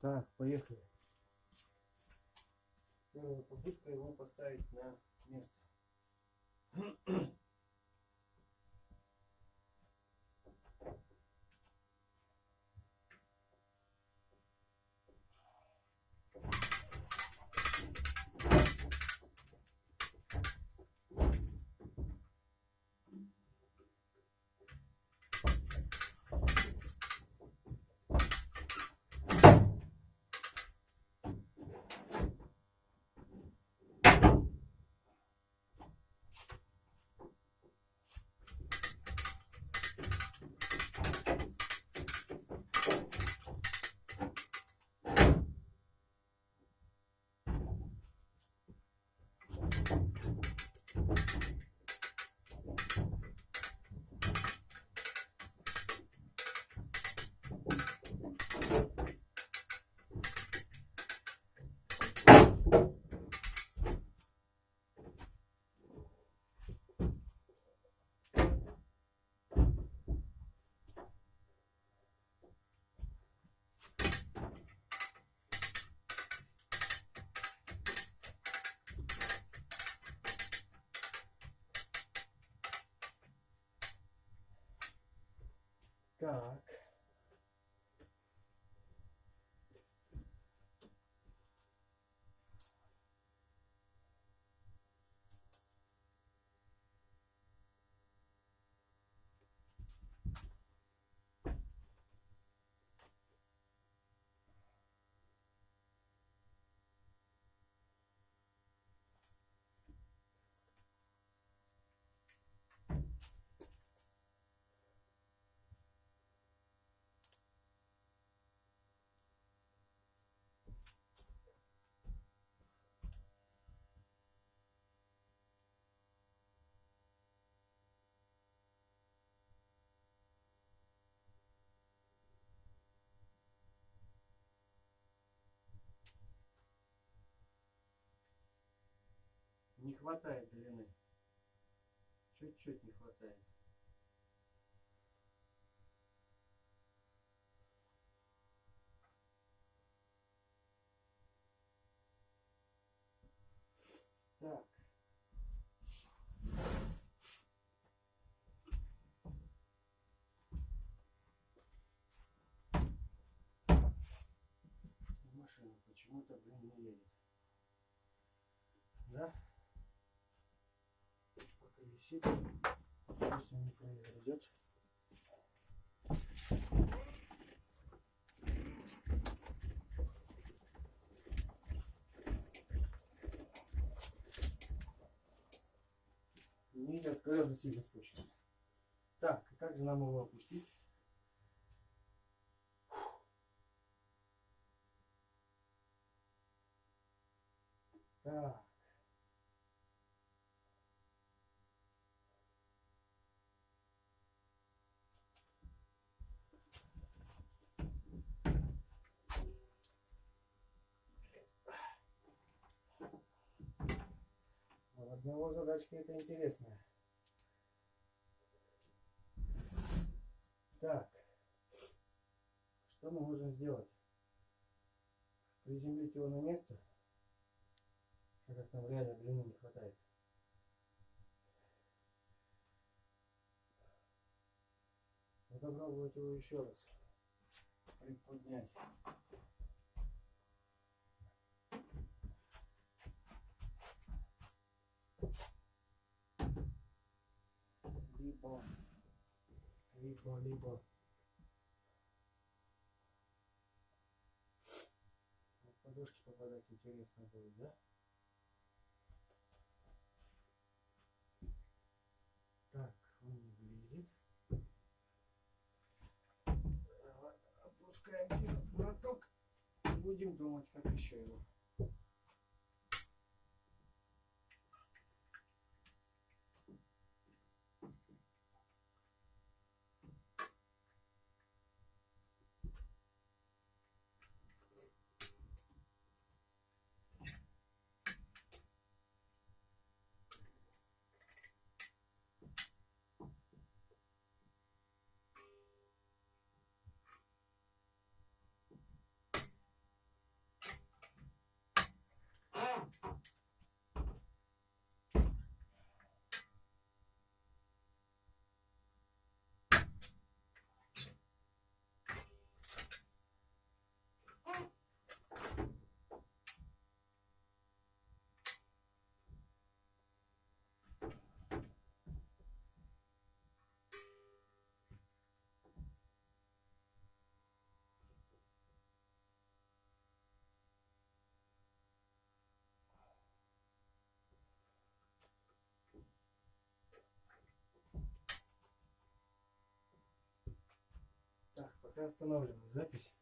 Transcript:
Так, поехали. Первая попытка его поставить на место. Так. Не хватает длины. Чуть-чуть не хватает. Так. Машина почему-то, блин, не едет. Да? Пока висит. Пусть он не произойдет. Не открылся сильно скучно. Так, как же нам его опустить? Так. У одного задачка это интересная. Так. Что мы можем сделать? Приземлить его на место, так как нам реально длины не хватает. И попробовать его еще раз приподнять. Либо в подушки попадать интересно будет, да? Так, он не влезет. Давай опускаем моток и будем думать, как еще его. пока останавливаю запись.